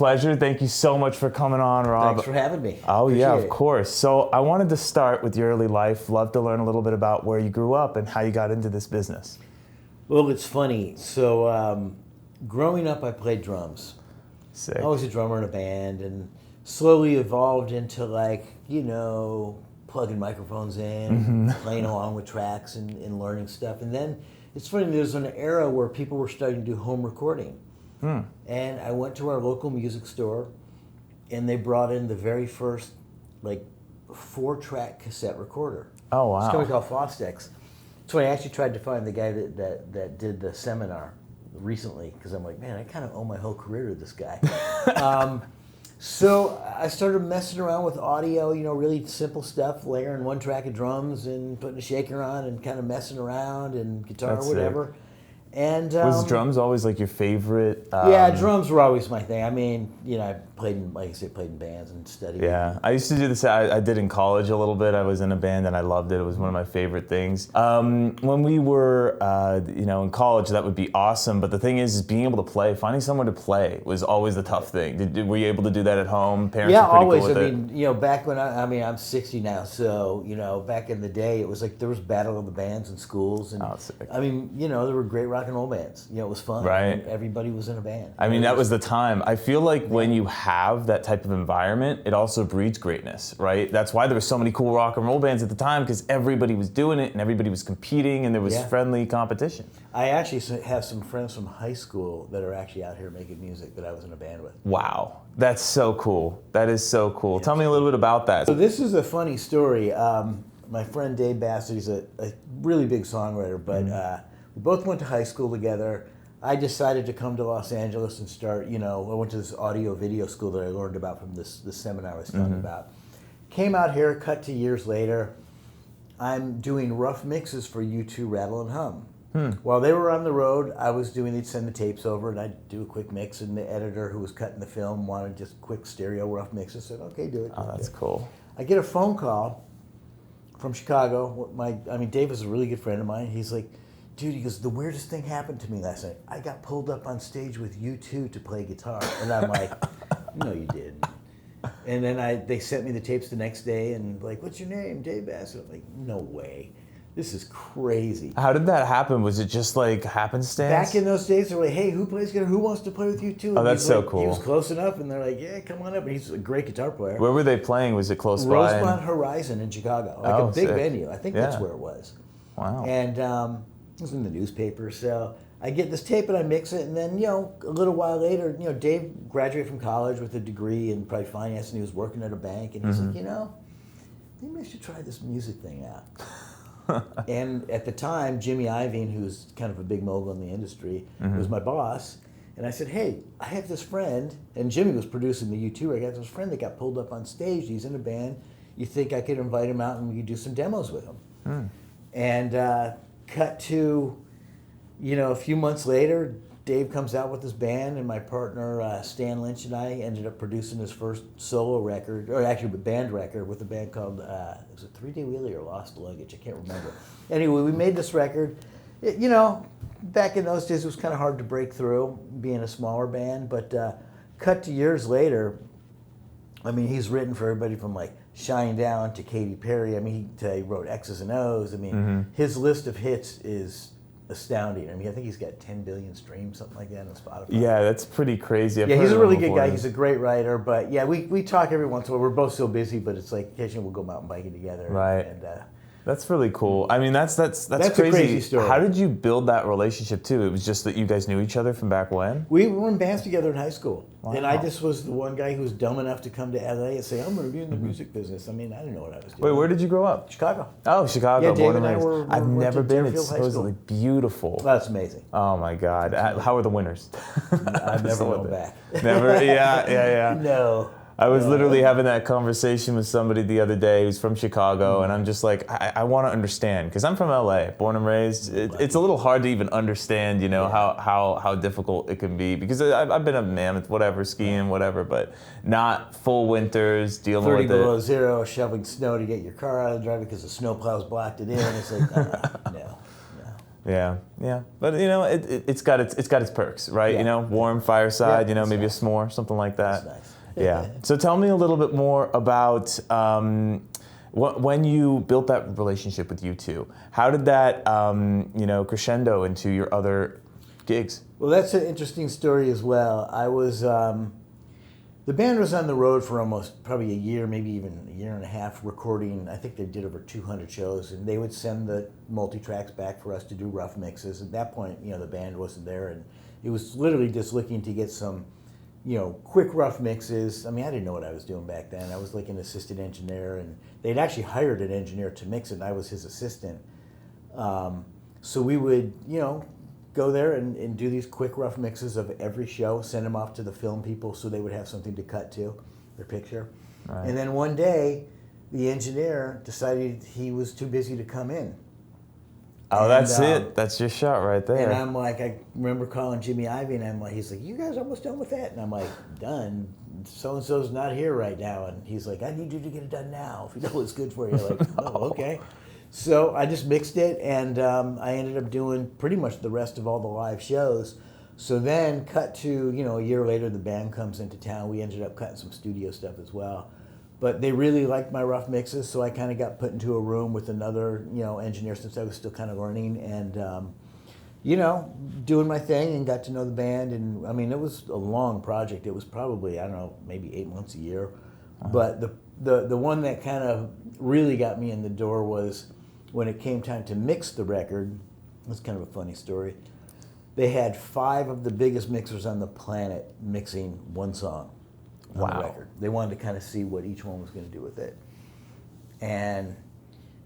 pleasure. Thank you so much for coming on, Rob. Thanks for having me. Oh, Appreciate yeah, of it. course. So I wanted to start with your early life. Love to learn a little bit about where you grew up and how you got into this business. Well, it's funny. So growing up, I played drums. Sick. I was a drummer in a band and slowly evolved into plugging microphones in, playing along with tracks and learning stuff. And then it's funny, there's an era where people were starting to do home recording. And I went to our local music store and they brought in the very first 4-track cassette recorder. Oh, wow. It's a company called Fostex. So I actually tried to find the guy that did the seminar recently because I'm like, man, I kind of owe my whole career to this guy. So I started messing around with audio, really simple stuff, layering 1 track of drums and putting a shaker on and kind of messing around and guitar That's or whatever. sick. And Was drums always your favorite? Yeah, drums were always my thing. I mean, I played in bands and studied. Yeah, I used to do this. I did in college a little bit. I was in a band and I loved it. It was one of my favorite things. When we were, in college, that would be awesome. But the thing is being able to play. Finding somewhere to play was always the tough thing. Were you able to do that at home? Parents Yeah, were pretty always. cool with I it? mean, back when I'm 60 now, so back in the day, it was there was battle of the bands in schools, and Oh, sick. I mean, there were great rock and roll bands. It was fun. Right. And everybody was in a band. I mean, that was the time. I feel like when you have that type of environment, it also breeds greatness, right? That's why there were so many cool rock and roll bands at the time, because everybody was doing it and everybody was competing and there was friendly competition. I actually have some friends from high school that are actually out here making music that I was in a band with. Wow, that's so cool. That is so cool. Tell me a little bit about that. So this is a funny story. My friend Dave Bassett, he's a really big songwriter, but we both went to high school together. I decided to come to Los Angeles and start, I went to this audio video school that I learned about from this seminar I was talking about. Came out here, cut to years later. I'm doing rough mixes for U2 Rattle and Hum. While they were on the road, they'd send the tapes over and I'd do a quick mix, and the editor who was cutting the film wanted just quick stereo rough mixes. I said, okay, do it. Oh, that's cool. I get a phone call from Chicago. Dave was a really good friend of mine. He's like, dude, he goes, the weirdest thing happened to me last night. I got pulled up on stage with U2 to play guitar. And I'm like, no, you didn't. And then they sent me the tapes the next day and what's your name? Dave Bassett. I'm like, no way. This is crazy. How did that happen? Was it just happenstance? Back in those days, they were like, hey, who plays guitar? Who wants to play with you too? Oh, that's so cool. He was close enough, and they're like, yeah, come on up. And he's a great guitar player. Where were they playing? Was it close by? Rosemont Horizon in Chicago. A big venue. I think that's where it was. Wow. And it was in the newspaper. So I get this tape and I mix it. And then, a little while later, Dave graduated from college with a degree in probably finance, and he was working at a bank. And he's like, maybe I should try this music thing out. And at the time, Jimmy Iovine, who's kind of a big mogul in the industry, was my boss. And I said, hey, I have this friend, and Jimmy was producing the U2. I got this friend that got pulled up on stage. He's in a band. You think I could invite him out and we could do some demos with him? And cut to, a few months later, Dave comes out with his band, and my partner Stan Lynch and I ended up producing his first solo record, or actually a band record with a band called, was it 3-Day Wheelie or Lost Luggage? I can't remember. Anyway, we made this record. Back in those days it was kind of hard to break through being a smaller band, but cut to years later, he's written for everybody from Shine Down to Katy Perry. He wrote X's and O's. His list of hits is astounding. I think he's got 10 billion streams, something like that on Spotify. Yeah, that's pretty crazy. He's a really good guy. He's a great writer. But yeah, we talk every once in a while. We're both so busy, but it's occasionally we'll go mountain biking together. Right. And that's really cool. That's a crazy story. How did you build that relationship too? It was just that you guys knew each other from back when? We were in bands together in high school. Wow. And I just was the one guy who was dumb enough to come to LA and say, I'm going to be in the music business. I didn't know what I was doing. Wait, where did you grow up? Chicago. Oh, Chicago. Yeah, Dave born and I raised. I've went never to been. Deerfield It's High School. supposedly beautiful. That's amazing. Oh my God. How are the winters? I've never gone back. Never? Yeah. No. I was literally having that conversation with somebody the other day who's from Chicago, and I'm just like, I want to understand, because I'm from LA, born and raised. It's a little hard to even understand, how difficult it can be, because I've been up in Mammoth, whatever, skiing, whatever, but not full winters, dealing 30 with it. below zero, shoveling snow to get your car out of the driveway because the snowplows blocked it in. It's like, no. Yeah, yeah, but you know, it's got its perks, right? Yeah. You know, warm fireside, Yeah, you know, it's maybe nice. a s'more, something like that. That's nice. Yeah. So tell me a little bit more about when you built that relationship with U2. How did that, you know, crescendo into your other gigs? Well, that's an interesting story as well. I was, the band was on the road for almost probably a year, maybe even a year and a half recording. I think they did over 200 shows, and they would send the multi-tracks back for us to do rough mixes. At that point, you know, the band wasn't there, and it was literally just looking to get some, you know, quick rough mixes. I mean, I didn't know what I was doing back then. I was like an assistant engineer, and they'd actually hired an engineer to mix it, and I was his assistant. So we would, you know, go there and do these quick rough mixes of every show, send them off to the film people so they would have something to cut to, their picture. Right. And then one day, the engineer decided he was too busy to come in. Oh, that's it. That's your shot right there. And I'm like, I remember calling Jimmy Ivey, and I'm like, he's like, you guys almost done with that? And I'm like, done. So-and-so's not here right now. And he's like, I need you to get it done now if you know what's good for you. Like, oh, okay. So I just mixed it, and I ended up doing pretty much the rest of all the live shows. So then, cut to, you know, a year later, the band comes into town. We ended up cutting some studio stuff as well. But they really liked my rough mixes, so I kind of got put into a room with another, you know, engineer since I was still kind of learning, and, you know, doing my thing and got to know the band. And, I mean, it was a long project. It was probably, I don't know, maybe 8 months a year. Uh-huh. But the one that kind of really got me in the door was when it came time to mix the record. It's kind of a funny story. They had 5 of the biggest mixers on the planet mixing one song on the record. They wanted to kind of see what each one was going to do with it. And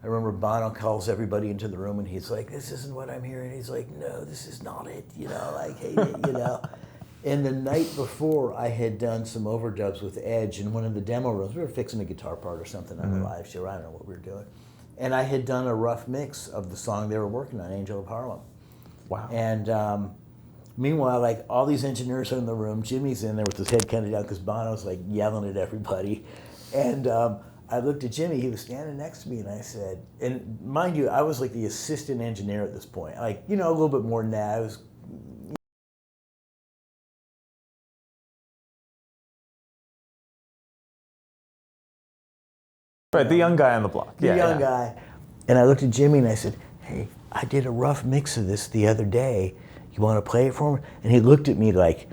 I remember Bono calls everybody into the room, and he's like, this isn't what I'm hearing. He's like, no, this is not it. You know, I hate it, you know. And the night before, I had done some overdubs with Edge in one of the demo rooms. We were fixing a guitar part or something on a live show. I don't know what we were doing. And I had done a rough mix of the song they were working on, Angel of Harlem. Wow. And meanwhile, like, all these engineers are in the room. Jimmy's in there with his head kind of down because Bono's like yelling at everybody. And I looked at Jimmy. He was standing next to me, and I said, and mind you, I was like the assistant engineer at this point. Like, you know, a little bit more than that. I was right, the young guy on the block. The young guy. And I looked at Jimmy and I said, hey, I did a rough mix of this the other day. You want to play it for me? And he looked at me like,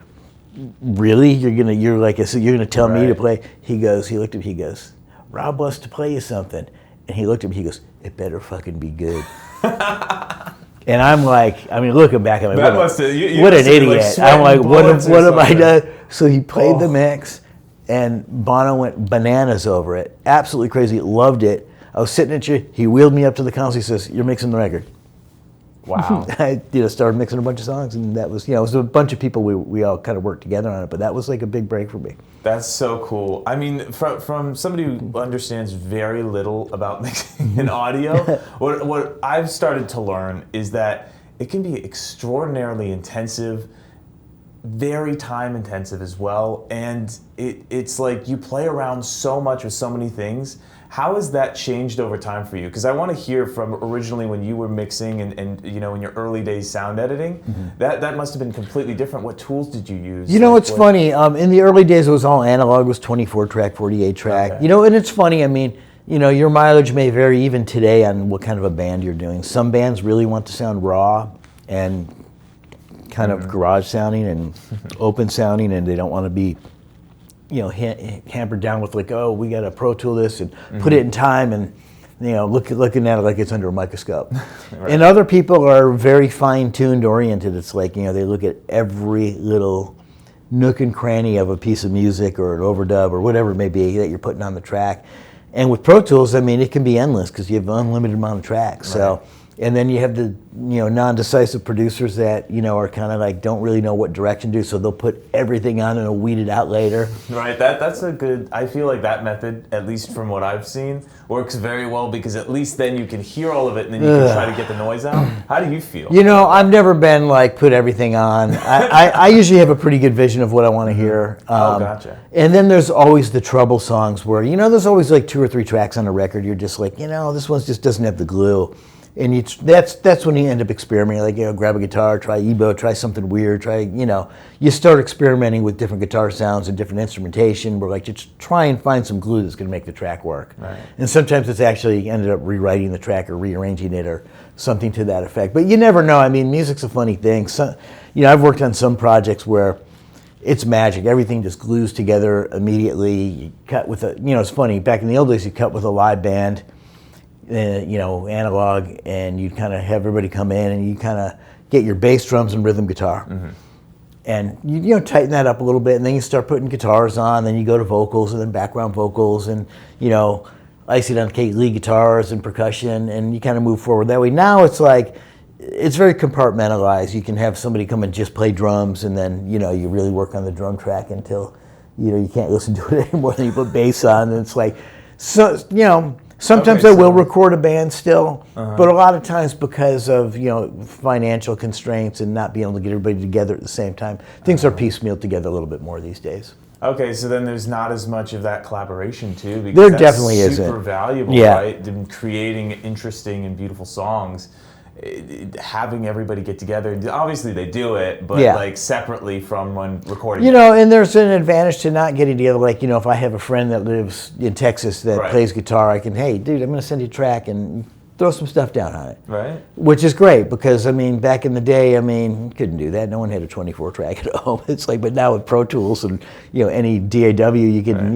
really? You're gonna tell me to play? He looked at me, he goes, Rob wants to play you something. And he looked at me, he goes, it better fucking be good. And I'm like, I mean, looking back, I'm like, what an idiot. I'm like, what have I done? So he played the mix, and Bono went bananas over it. Absolutely crazy. Loved it. I was sitting at you. He wheeled me up to the console. He says, you're mixing the record. Wow. I started mixing a bunch of songs, and that was, it was a bunch of people. We all kind of worked together on it, but that was like a big break for me. That's so cool. I mean, from somebody who understands very little about mixing and audio, what I've started to learn is that it can be extraordinarily intensive, very time intensive as well, and it's like you play around so much with so many things. How has that changed over time for you? Because I want to hear from originally when you were mixing and in your early days sound editing, that must have been completely different. What tools did you use? It's funny. In the early days, it was all analog. It was 24 track, 48 track. Okay. And it's funny. I mean, your mileage may vary even today on what kind of a band you're doing. Some bands really want to sound raw and kind of garage sounding and open sounding, and they don't want to be hampered down with like, oh, we got to Pro Tool this and put it in time and looking at it like it's under a microscope. Right. And other people are very fine-tuned oriented. It's like, they look at every little nook and cranny of a piece of music or an overdub or whatever it may be that you're putting on the track. And with Pro Tools, I mean, it can be endless because you have an unlimited amount of tracks. Right. So, and then you have the non-decisive producers that are kind of like don't really know what direction to do, so they'll put everything on and they'll weed it out later. Right. That's a good. I feel like that method, at least from what I've seen, works very well because at least then you can hear all of it and then you can try to get the noise out. How do you feel? I've never been like put everything on. I usually have a pretty good vision of what I want to hear. Gotcha. And then there's always the trouble songs where there's always like 2 or 3 tracks on a record. You're just like this one just doesn't have the glue. And that's when you end up experimenting, like, you know, grab a guitar, try EBO, try something weird, you start experimenting with different guitar sounds and different instrumentation. We're like, just try and find some glue that's going to make the track work. Right. And sometimes it's actually ended up rewriting the track or rearranging it or something to that effect. But you never know. I mean, music's a funny thing. So, I've worked on some projects where it's magic. Everything just glues together immediately. You cut with it's funny. Back in the old days, you cut with a live band, analog, and you'd kind of have everybody come in and you kind of get your bass, drums, and rhythm guitar. Mm-hmm. And you tighten that up a little bit, and then you start putting guitars on, then you go to vocals, and then background vocals, and, icing on cake lead guitars and percussion, and you kind of move forward that way. Now it's like, it's very compartmentalized. You can have somebody come and just play drums, and then, you really work on the drum track until, you can't listen to it anymore, then you put bass on, and it's like, sometimes I will record a band still, but a lot of times because of financial constraints and not being able to get everybody together at the same time, things are piecemealed together a little bit more these days. Okay, so then there's not as much of that collaboration too, because there that's definitely isn't. Super valuable, right? In creating interesting and beautiful songs. Having everybody get together, obviously they do it, but like separately from when recording. And there's an advantage to not getting together. Like, if I have a friend that lives in Texas that plays guitar, I can, hey, dude, I'm going to send you a track and throw some stuff down on it. Right. Which is great because, back in the day, you couldn't do that. No one had a 24 track at home. It's like, but now with Pro Tools and, any DAW, you can,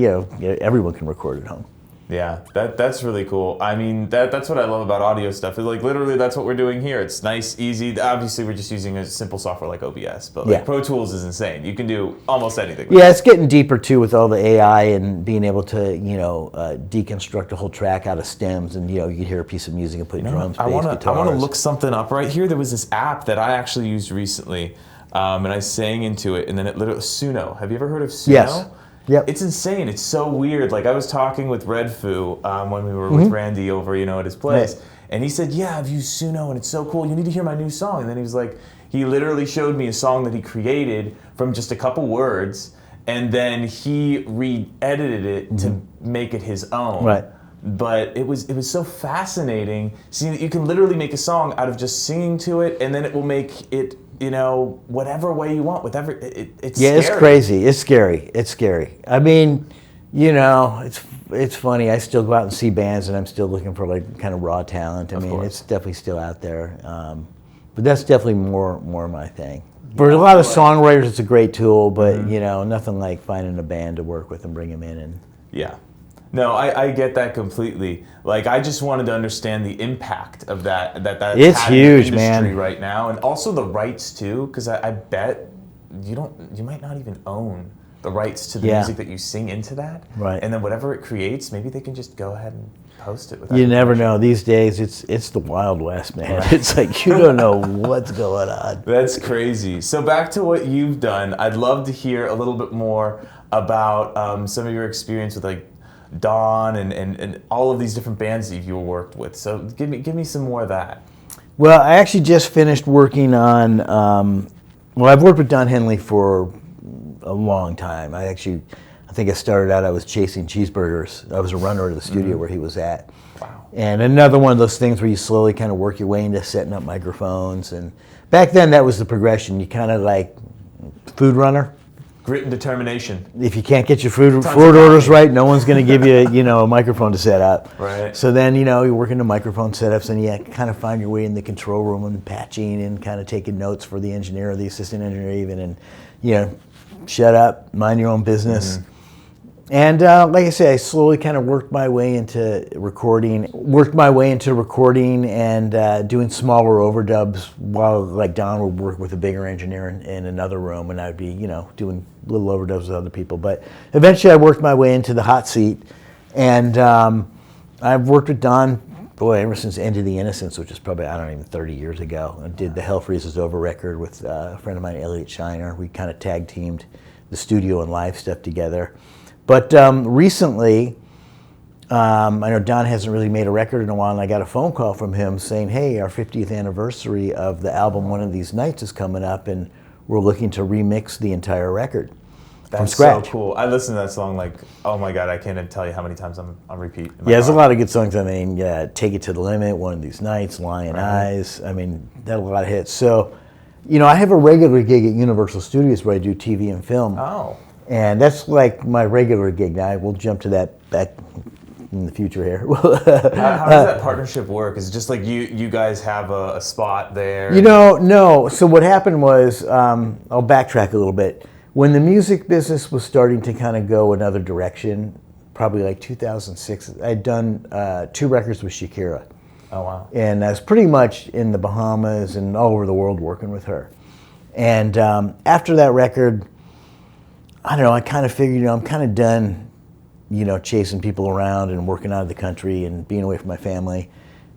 everyone can record at home. Yeah, that's really cool. That's what I love about audio stuff. Is like literally that's what we're doing here. It's nice, easy. Obviously, we're just using a simple software like OBS, but Pro Tools is insane. You can do almost anything. Yeah, it's getting deeper too with all the AI and being able to deconstruct a whole track out of stems, and you can hear a piece of music and put drums, bass, guitars. I want to look something up right here. There was this app that I actually used recently, and I sang into it, and then it literally Suno. Have you ever heard of Suno? Yes. Yep. It's insane. It's so weird. Like I was talking with Red Foo when we were with Randy over, at his place, and he said, "Yeah, I've used Suno, and it's so cool. You need to hear my new song." And then he was like, he literally showed me a song that he created from just a couple words, and then he re-edited it to make it his own. Right. But it was so fascinating. See, you can literally make a song out of just singing to it, and then it will make it. Whatever way you want, whatever, it's scary. It's crazy. It's scary. It's scary. It's funny. I still go out and see bands, and I'm still looking for like kind of raw talent. It's definitely still out there, but that's definitely more my thing. For a lot of songwriters, it's a great tool, but nothing like finding a band to work with and bring them in and. Yeah. No, I get that completely. Like, I just wanted to understand the impact of that's it's huge, in the industry man. Right now, and also the rights too, because I bet you might not even own the rights to the music that you sing into that. Right. And then whatever it creates, maybe they can just go ahead and post it. Without you never know. These days, it's the Wild West, man. Right. It's like you don't know what's going on. That's crazy. So back to what you've done, I'd love to hear a little bit more about some of your experience with like Dawn and all of these different bands that you worked with. So give me some more of that. Well, I actually just finished working on. I've worked with Don Henley for a long time. I think I started out. I was chasing cheeseburgers. I was a runner at the studio where he was at. Wow. And another one of those things where you slowly kind of work your way into setting up microphones. And back then, that was the progression. You kind of like food runner. Grit and determination. If you can't get your food orders right, no one's going to give you, a microphone to set up. Right. So then, you work into microphone setups, and you kind of find your way in the control room and patching and kind of taking notes for the engineer or the assistant engineer even, and shut up, mind your own business. And like I say, I slowly kind of worked my way into recording and doing smaller overdubs while like Don would work with a bigger engineer in another room, and I'd be, doing little overdubs with other people. But eventually I worked my way into the hot seat, and I've worked with Don, ever since End of the Innocence, which is probably, 30 years ago. I did the Hell Freezes Over record with a friend of mine, Elliot Shiner. We kind of tag teamed the studio and live stuff together. But recently, I know Don hasn't really made a record in a while, and I got a phone call from him saying, hey, our 50th anniversary of the album One of These Nights is coming up, and we're looking to remix the entire record. That's scratch. so cool. I listen to that song like, oh my God, I can't even tell you how many times I'm on repeat. In my Yeah, there's a car. lot of good songs. I mean, Take It to the Limit, One of These Nights, Lion Right. Eyes. I mean, that had a lot of hits. So, I have a regular gig at Universal Studios where I do TV and film. Oh. And that's like my regular gig. Now, we'll jump to that back in the future here. How does that partnership work? Is it just like you guys have a spot there? No. So what happened was, I'll backtrack a little bit. When the music business was starting to kind of go another direction, probably like 2006, I'd done 2 records with Shakira. Oh, wow. And I was pretty much in the Bahamas and all over the world working with her. And after that record, I don't know, I kind of figured, I'm kind of done, chasing people around and working out of the country and being away from my family.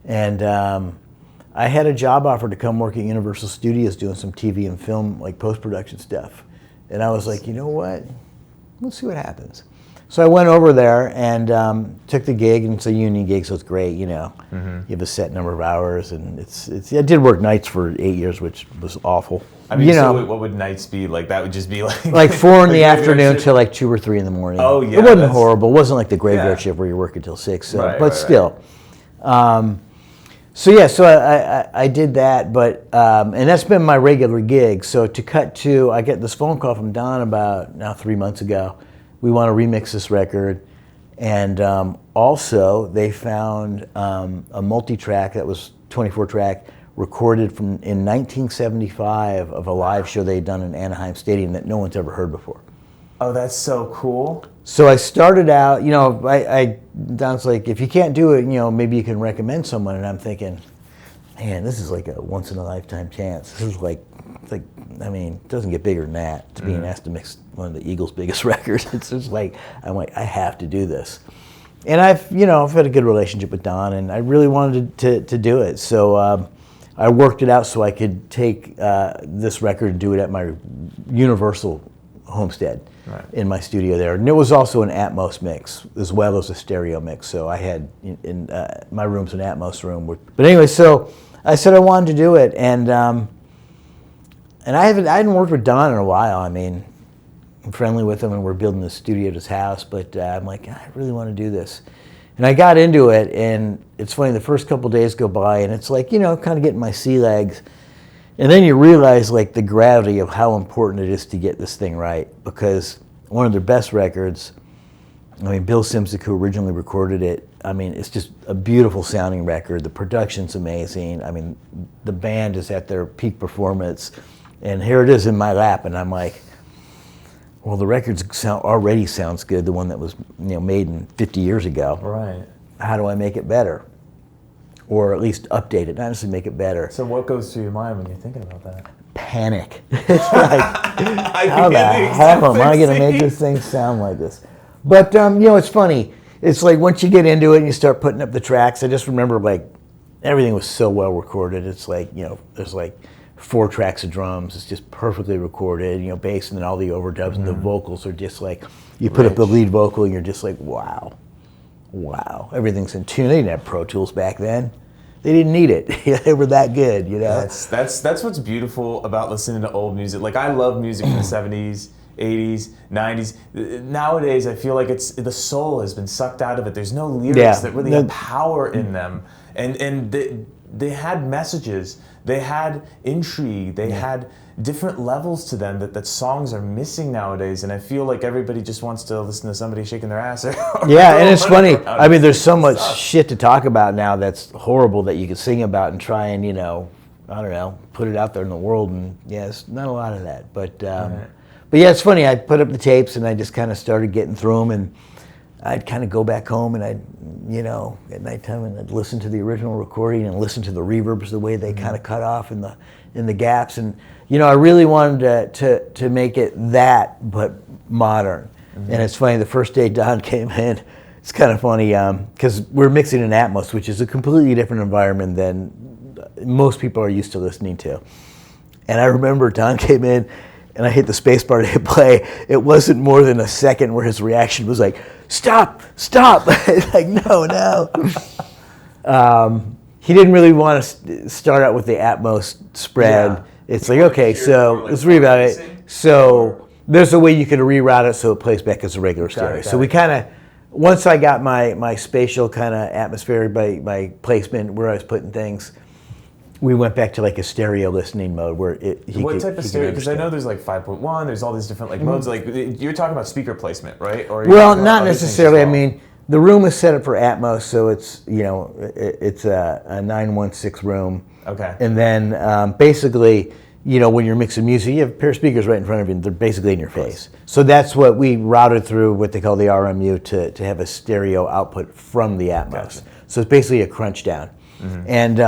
And I had a job offer to come work at Universal Studios doing some TV and film, like post-production stuff. And I was like, you know what? Let's see what happens. So I went over there and took the gig, and it's a union gig, so it's great, Mm-hmm. You have a set number of hours, and I did work nights for 8 years, which was awful. I mean, so what would nights be like? That would just be like... Like 4 in the graveyard afternoon shift? till like 2 or 3 in the morning. Oh, yeah. It wasn't horrible. It wasn't like the graveyard Yeah. shift where you're working till 6, so, Right, but right, still. So I did that, but and that's been my regular gig. So to cut to, I get this phone call from Don about now 3 months ago. We want to remix this record, and also they found a multi-track that was 24-track recorded in 1975 of a live show they'd done in Anaheim Stadium that no one's ever heard before. Oh, that's so cool. So I started out, Don's like, if you can't do it, maybe you can recommend someone. And I'm thinking, man, this is like a once in a lifetime chance. This is it doesn't get bigger than that to being asked to mix one of the Eagles' biggest records. It's just like, I'm like, I have to do this. And I've had a good relationship with Don, and I really wanted to do it. So I worked it out so I could take this record and do it at my Universal homestead. Right. In my studio there, and it was also an Atmos mix as well as a stereo mix. So I had in my room's an Atmos room. But anyway, so I said I wanted to do it, and I hadn't worked with Don in a while. I mean, I'm friendly with him, and we're building the studio at his house. But I'm like, I really want to do this, and I got into it. And it's funny, the first couple days go by, and it's like kind of getting my sea legs. And then you realize like the gravity of how important it is to get this thing right, because one of their best records, Bill Szymczyk, who originally recorded it, it's just a beautiful sounding record. The production's amazing. The band is at their peak performance, and here it is in my lap, and I'm like, well, the record already sounds good, the one that was made 50 years ago. Right. How do I make it better? Or at least update it, not necessarily make it better. So what goes through your mind when you're thinking about that? Panic. It's like, how the hell am I going to make this thing sound like this? But, it's funny. It's like once you get into it and you start putting up the tracks, I just remember like everything was so well recorded. It's like, there's like 4 tracks of drums. It's just perfectly recorded, bass and then all the overdubs and the vocals are just like, you put up the lead vocal and you're just like, wow, everything's in tune. They didn't have Pro Tools back then. They didn't need it. They were that good, That's what's beautiful about listening to old music. Like I love music from the 70s, 80s, 90s. Nowadays, I feel like the soul has been sucked out of it. There's no lyrics that really have power in them, and they had messages. They had intrigue. They had different levels to them that songs are missing nowadays. And I feel like everybody just wants to listen to somebody shaking their ass. Yeah, and it's funny. There's so much shit to talk about now that's horrible that you can sing about and try and, put it out there in the world. And yeah, it's not a lot of that. But yeah, it's funny. I put up the tapes and I just kind of started getting through them, and I'd kind of go back home and I'd, at nighttime, and I'd listen to the original recording and listen to the reverbs, the way they kind of cut off in the gaps. And, I really wanted to make it that, but modern. And it's funny, the first day Don came in, it's kind of funny, because we're mixing in Atmos, which is a completely different environment than most people are used to listening to. And I remember Don came in, and I hit the space bar to hit play. It wasn't more than a second where his reaction was like, stop. Like, no. He didn't really want to start out with the Atmos spread. Yeah. It's like, okay, so let's read about it. So there's a way you can reroute it so it plays back as a regular stereo. So we kind of, once I got my spatial kind of atmosphere by placement where I was putting things, we went back to like a stereo listening mode where What type of stereo? Because I know there's like 5.1. There's all these different like modes. Like you're talking about speaker placement, right? Or well, not necessarily. I mean, the room is set up for Atmos, so it's it's a 916 room. Okay. And then basically, when you're mixing music, you have a pair of speakers right in front of you, and they're basically in your face. So that's what we routed through what they call the RMU to have a stereo output from the Atmos. Gotcha. So it's basically a crunch down. And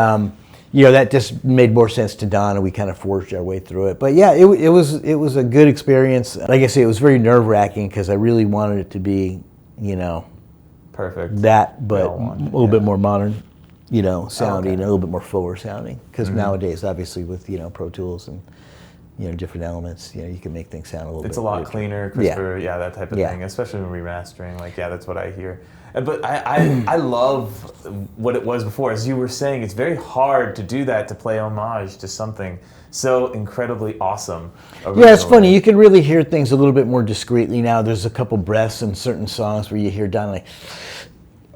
that just made more sense to Don, and we kind of forged our way through it. But yeah, it was a good experience. Like I say, it was very nerve-wracking because I really wanted it to be, perfect. That, but a little bit more modern, sounding, and a little bit more fuller sounding. Because nowadays, obviously, with Pro Tools and different elements, you can make things sound a little bit. It's a lot cleaner, crisper, that type of thing. Especially when remastering, that's what I hear. But I love what it was before. As you were saying, it's very hard to do that, to play homage to something so incredibly awesome. Yeah, it's funny. You can really hear things a little bit more discreetly now. There's a couple breaths in certain songs where you hear Don like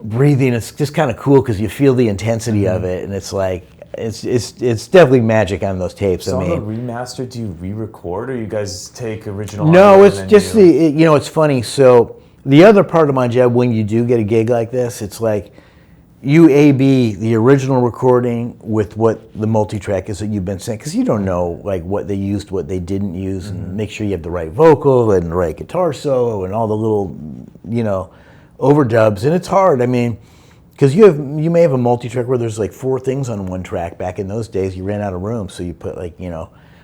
breathing. It's just kind of cool because you feel the intensity of it, and it's like it's definitely magic on those tapes. So on the remaster, do you re-record, or you guys take original? No, it's just it's funny. So the other part of my job, when you do get a gig like this, it's like you A/B the original recording with what the multi-track is that you've been sent, because you don't know like what they used, what they didn't use, and make sure you have the right vocal and the right guitar solo and all the little overdubs. And it's hard. I mean, because you may have a multi-track where there's like 4 things on one track. Back in those days, you ran out of room, so you put like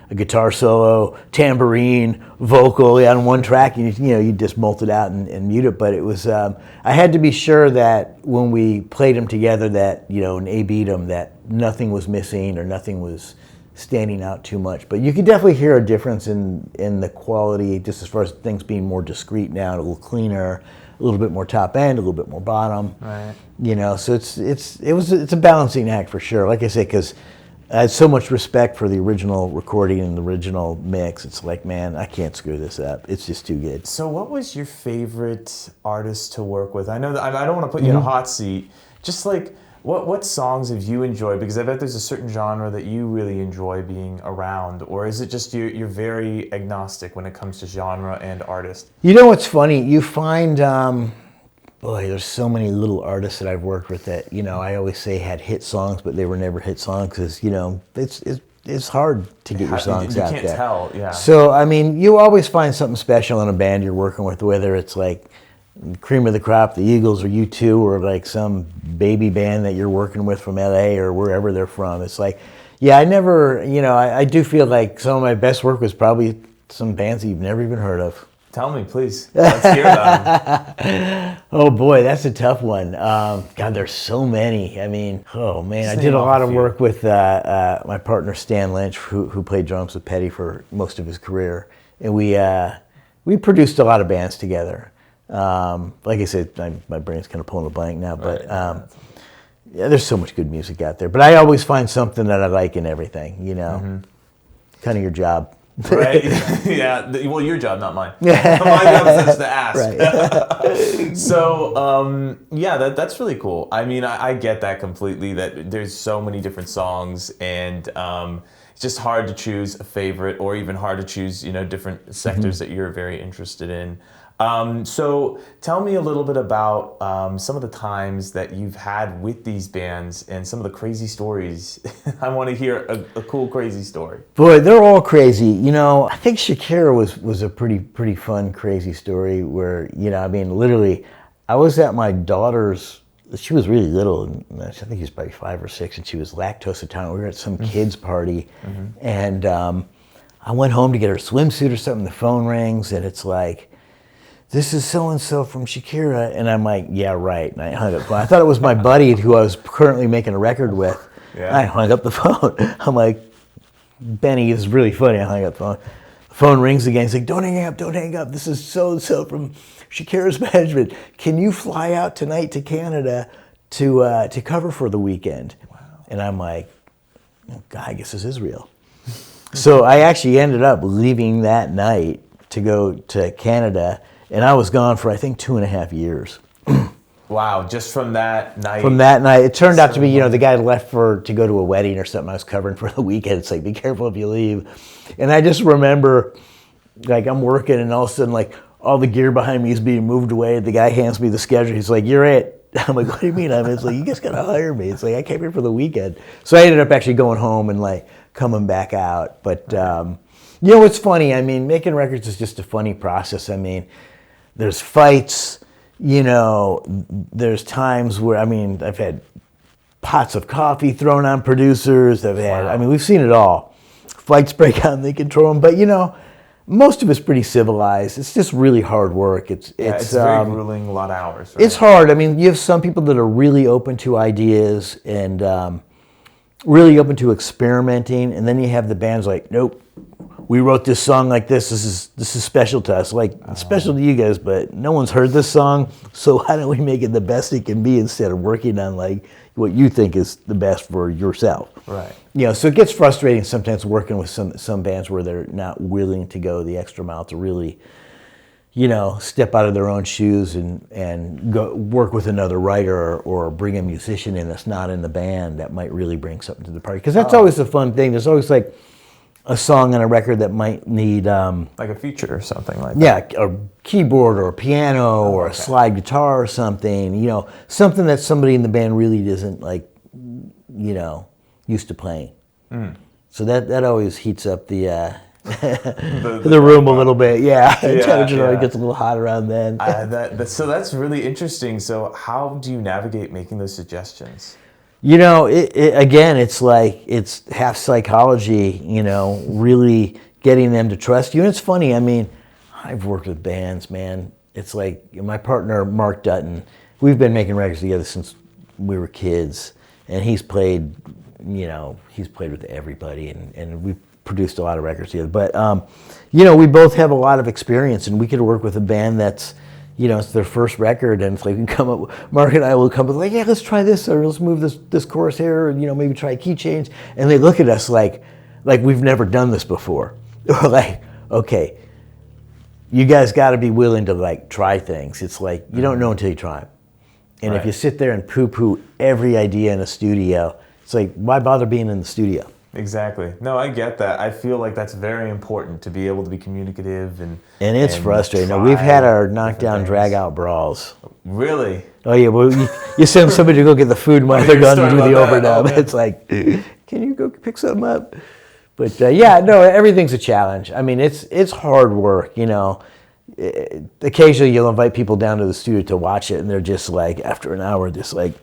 a guitar solo, tambourine, vocal on one track, and you just mult it out and mute it. But it was I had to be sure that when we played them together, that and A/B'd them, that nothing was missing or nothing was standing out too much. But you could definitely hear a difference in the quality, just as far as things being more discreet now, a little cleaner, a little bit more top end, a little bit more bottom. Right. So it's a balancing act for sure. Like I say, because I had so much respect for the original recording and the original mix. It's like, man, I can't screw this up. It's just too good. So what was your favorite artist to work with? I know that I don't want to put you in a hot seat. Just like, what songs have you enjoyed? Because I bet there's a certain genre that you really enjoy being around. Or is it just you're very agnostic when it comes to genre and artist? You know what's funny? You find... boy, there's so many little artists that I've worked with that, I always say had hit songs, but they were never hit songs because, it's hard to get your songs out there. You can't tell, yeah. So, I mean, you always find something special in a band you're working with, whether it's like cream of the crop, the Eagles or U2, or like some baby band that you're working with from LA or wherever they're from. It's like, I never, I do feel like some of my best work was probably some bands that you've never even heard of. Tell me, please. Let's hear about them. Oh boy, that's a tough one. God, there's so many. I mean, oh man, I did a lot of work with my partner Stan Lynch, who played drums with Petty for most of his career, and we produced a lot of bands together. Like I said, my brain's kind of pulling a blank now, but there's so much good music out there. But I always find something that I like in everything. Kind of your job. Right? Yeah. Well, your job, not mine. My job is just to ask. Right. So, that's really cool. I mean, I get that completely, that there's so many different songs, and it's just hard to choose a favorite, or even hard to choose, different sectors that you're very interested in. So tell me a little bit about some of the times that you've had with these bands and some of the crazy stories. I want to hear a cool, crazy story. Boy, they're all crazy. I think Shakira was a pretty fun, crazy story where, literally, I was at my daughter's, she was really little, and I think she was probably 5 or 6, and she was lactose intolerant. We were at some kids' party, and I went home to get her swimsuit or something. The phone rings, and it's like, "This is so-and-so from Shakira." And I'm like, "Yeah, right." And I hung up. I thought it was my buddy who I was currently making a record with. Yeah. I hung up the phone. I'm like, "Benny, this is really funny." I hung up the phone. The phone rings again. He's like, "Don't hang up, don't hang up. This is so-and-so from Shakira's management. Can you fly out tonight to Canada to cover for the weekend?" Wow. And I'm like, "Oh, God, I guess this is real." So I actually ended up leaving that night to go to Canada, and I was gone for I think 2.5 years. Wow, just from that night. From that night, it turned out to be, the guy left to go to a wedding or something. I was covering for the weekend. It's like, be careful if you leave. And I just remember, like, I'm working, and all of a sudden, like, all the gear behind me is being moved away. The guy hands me the schedule. He's like, "You're it." I'm like, "What do you mean?" It's like, "You just gotta hire me." It's like, I came here for the weekend. So I ended up actually going home and like coming back out. But it's funny. I mean, making records is just a funny process. I mean, there's fights. There's times where, I've had pots of coffee thrown on producers. We've seen it all. Fights break out and they control them. But, most of it's pretty civilized. It's just really hard work. It's very grueling, a lot of hours. Right? It's hard. You have some people that are really open to ideas and really open to experimenting. And then you have the bands like, nope, we wrote this song like this. This is special to us. Like, it's special to you guys, but no one's heard this song. So why don't we make it the best it can be instead of working on like what you think is the best for yourself? Right. So it gets frustrating sometimes working with some bands where they're not willing to go the extra mile to really, step out of their own shoes and go work with another writer or bring a musician in that's not in the band that might really bring something to the party. Because that's always the fun thing. There's always like a song on a record that might need like a feature or something like that. Yeah, a keyboard or a piano or a slide guitar or something. Something that somebody in the band really isn't like, used to playing. So that always heats up the room a little bit. Yeah, temperature always gets a little hot around then. So that's really interesting. So how do you navigate making those suggestions? Again, it's like, it's half psychology, really getting them to trust you. And it's funny, I've worked with bands, man. It's like my partner, Mark Dutton, we've been making records together since we were kids. And he's played with everybody, and we've produced a lot of records together. But, we both have a lot of experience, and we could work with a band that's, it's their first record, and it's like we can come up. Mark and I will come up like, yeah, let's try this, or let's move this chorus here, or maybe try a key change. And they look at us like we've never done this before. We're like, okay, you guys got to be willing to like try things. It's like you don't know until you try them. And if you sit there and poo-poo every idea in a studio, it's like, why bother being in the studio? Exactly. No, I get that. I feel like that's very important to be able to be communicative and it's frustrating. No, we've had our knockdown, drag-out brawls. Really? Oh yeah. Well, you send somebody to go get the food while they're going to do the overdub. It's like, can you go pick something up? But everything's a challenge. It's hard work. Occasionally you'll invite people down to the studio to watch it, and they're just like, after an hour, just like.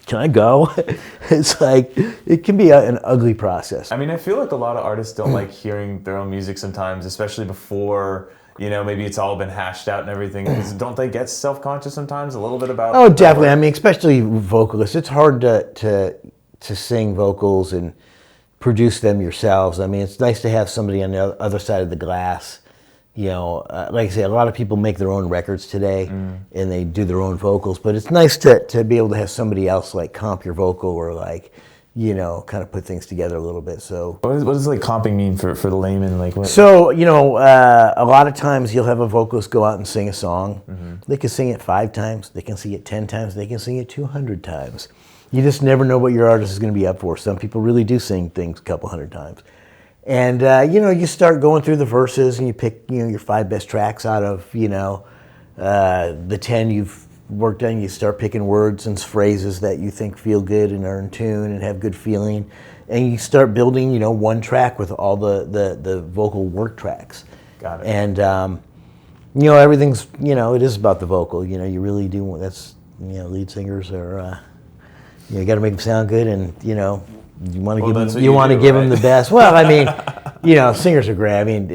Can I go? It's like, it can be an ugly process. I feel like a lot of artists don't like hearing their own music sometimes, especially before, maybe it's all been hashed out and everything. Don't they get self-conscious sometimes a little bit about? Oh, definitely. Especially vocalists. It's hard to sing vocals and produce them yourselves. It's nice to have somebody on the other side of the glass. Like I say, a lot of people make their own records today, and they do their own vocals. But it's nice to be able to have somebody else like comp your vocal or like, kind of put things together a little bit. So what does like comping mean for the layman? Like what? So a lot of times you'll have a vocalist go out and sing a song. They can sing it 5 times. They can sing it 10 times. They can sing it 200 times. You just never know what your artist is going to be up for. Some people really do sing things a couple hundred times. And, you start going through the verses and you pick, your 5 best tracks out of, the 10 you've worked on. You start picking words and phrases that you think feel good and are in tune and have good feeling. And you start building, one track with all the vocal work tracks. Got it. And, everything's, it is about the vocal. You really do, that's, lead singers are, you got to make them sound good, and, you want to give them the best. Well, singers are great.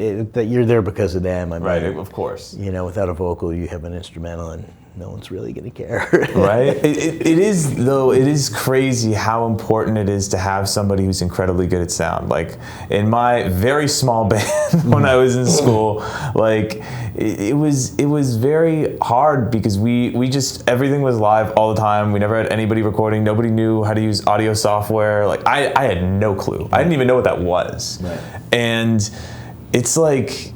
You're there because of them. Right, of course. Without a vocal, you have an instrumental, and no one's really going to care. Right? It is crazy how important it is to have somebody who's incredibly good at sound. Like, in my very small band when I was in school, like, it was very hard because we just, everything was live all the time. We never had anybody recording. Nobody knew how to use audio software. Like, I had no clue. I didn't even know what that was. Right. And it's like,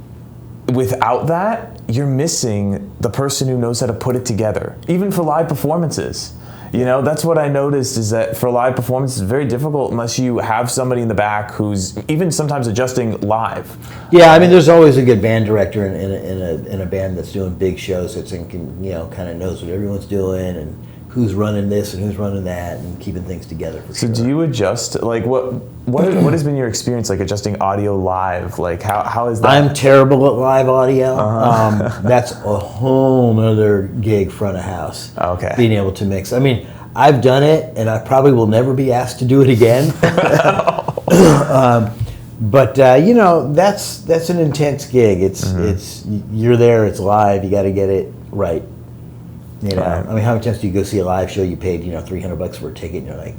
without that, you're missing the person who knows how to put it together, even for live performances. You know, that's what I noticed, is that for live performances, it's very difficult unless you have somebody in the back who's even sometimes adjusting live. Yeah, I mean, there's always a good band director in a band that's doing big shows that's kind of knows what everyone's doing and who's running this and who's running that and keeping things together. So do you adjust, like what has been your experience like adjusting audio live? Like how is that? I'm terrible at live audio. That's a whole other gig front of house. Okay. Being able to mix. I mean, I've done it and I probably will never be asked to do it again. But you know, that's an intense gig. It's you're there, it's live, you got to get it right. You know, I mean, how many times do you go see a live show? You paid $300 for a ticket, and you're like,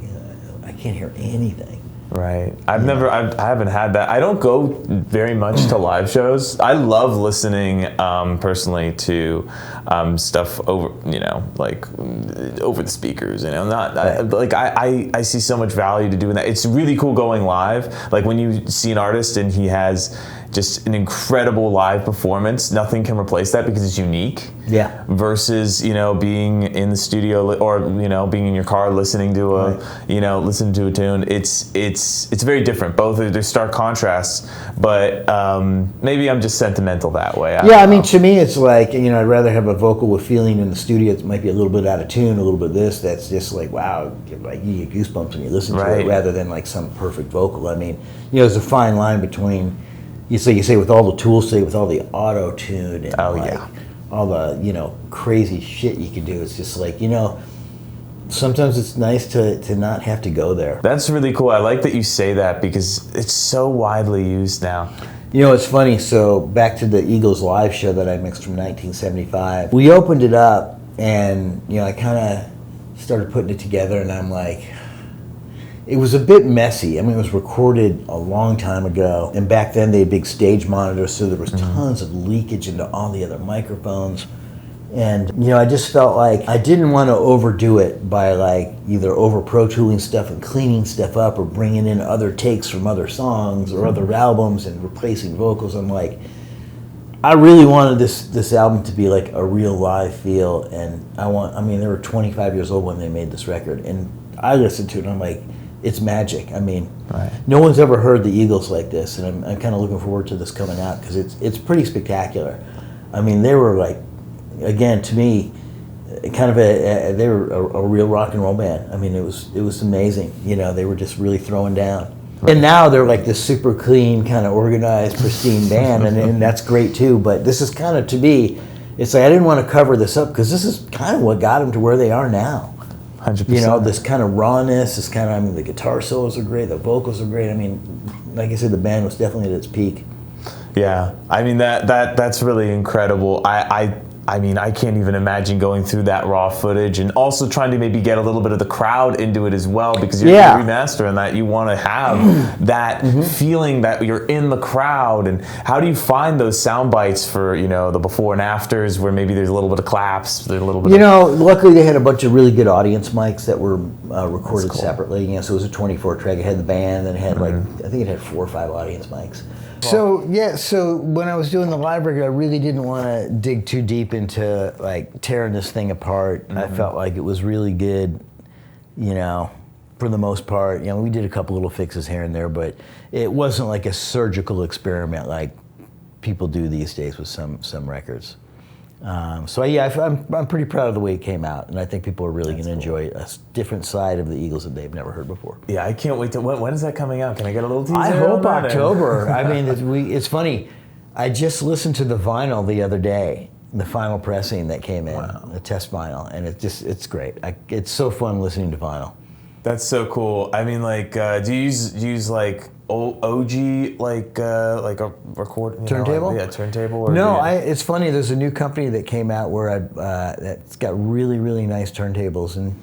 I can't hear anything. Right. I haven't had that. I don't go very much to live shows. I love listening personally to stuff over, like over the speakers. I see so much value to doing that. It's really cool going live. Like when you see an artist and he has just an incredible live performance, nothing can replace that because it's unique. Yeah. Versus, being in the studio or, being in your car listening to listening to a tune. It's very different. Both are, there's stark contrasts, but maybe I'm just sentimental that way. I mean, to me, it's like, I'd rather have a vocal with feeling in the studio. It might be a little bit out of tune, a little bit of this. That's just like, wow, like you get goosebumps when you listen to it, rather than like some perfect vocal. I mean, there's a fine line between, you say with all the tools, with all the auto tune and all the crazy shit you can do. It's just like sometimes it's nice to not have to go there. That's really cool. I like that you say that because it's so widely used now. It's funny. So back to the Eagles live show that I mixed from 1975. We opened it up, and I kind of started putting it together, and I'm like, it was a bit messy. I mean, it was recorded a long time ago, and back then they had big stage monitors, so there was tons of leakage into all the other microphones. And I just felt like I didn't want to overdo it by like either over Pro Tooling stuff and cleaning stuff up or bringing in other takes from other songs or other albums and replacing vocals. I'm like, I really wanted this album to be like a real live feel, and they were 25 years old when they made this record, and I listened to it and I'm like, it's magic. I mean, no one's ever heard the Eagles like this, and I'm kind of looking forward to this coming out because it's pretty spectacular. I mean, they were like, again, to me, kind of they were a real rock and roll band. I mean, it was amazing. They were just really throwing down. And now they're like this super clean, kind of organized, pristine band, and that's great too. But this is kind of, to me, it's like I didn't want to cover this up because this is kind of what got them to where they are now. 100%. This kind of rawness, the guitar solos are great, the vocals are great. I mean, like I said, the band was definitely at its peak. Yeah, I mean that's really incredible. I mean, I can't even imagine going through that raw footage and also trying to maybe get a little bit of the crowd into it as well, because you're remastering that. You want to have that feeling that you're in the crowd. And how do you find those sound bites for, the before and afters where maybe there's a little bit of claps, there's a little bit luckily they had a bunch of really good audience mics that were recorded separately. So it was a 24 track. It had the band, and it had I think it had 4 or 5 audience mics. So when I was doing the live record, I really didn't want to dig too deep into like tearing this thing apart. I felt like it was really good, for the most part. We did a couple little fixes here and there, but it wasn't like a surgical experiment like people do these days with some records. I'm pretty proud of the way it came out, and I think people are really going to enjoy a different side of the Eagles that they've never heard before. Yeah, I can't wait to. When is that coming out? Can I get a little teaser? I hope October. I mean, it's funny. I just listened to the vinyl the other day, the final pressing that came in, the test vinyl, and it's great. It's so fun listening to vinyl. That's so cool. I mean, like, do you use like OG like a record turntable? Turntable. Or no, it's funny. There's a new company that came out where that's got really, really nice turntables, and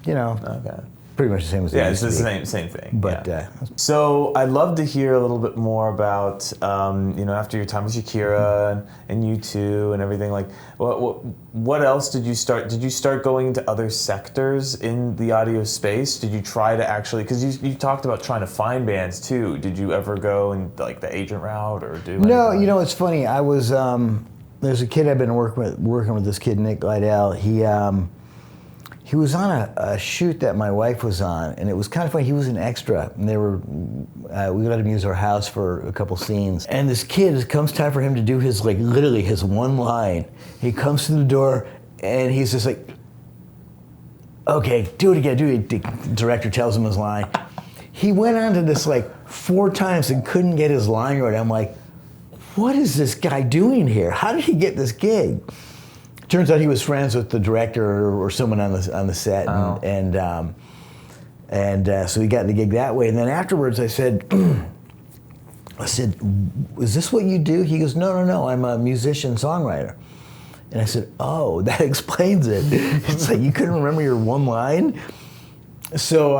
pretty much the same as it's the same thing. But so I'd love to hear a little bit more about after your time with Shakira and U2 and everything. Like, what else did you start? Did you start going into other sectors in the audio space? Did you try to actually? Because you talked about trying to find bands too. Did you ever go in like the agent route or do? No, it's funny. I was there's a kid I've been working with this kid, Nick Lydell. He was on a shoot that my wife was on, and it was kind of funny. He was an extra, and we let him use our house for a couple scenes. And this kid, it comes time for him to do his, like, literally his one line. He comes to the door, and he's just like, okay, do it again, do it. The director tells him his line. He went on to this like 4 times and couldn't get his line right. I'm like, what is this guy doing here? How did he get this gig? Turns out he was friends with the director or someone on the set, and so he got the gig that way. And then afterwards, I said, "Is this what you do?" He goes, "No, I'm a musician songwriter." And I said, "Oh, that explains it." It's like you couldn't remember your one line. So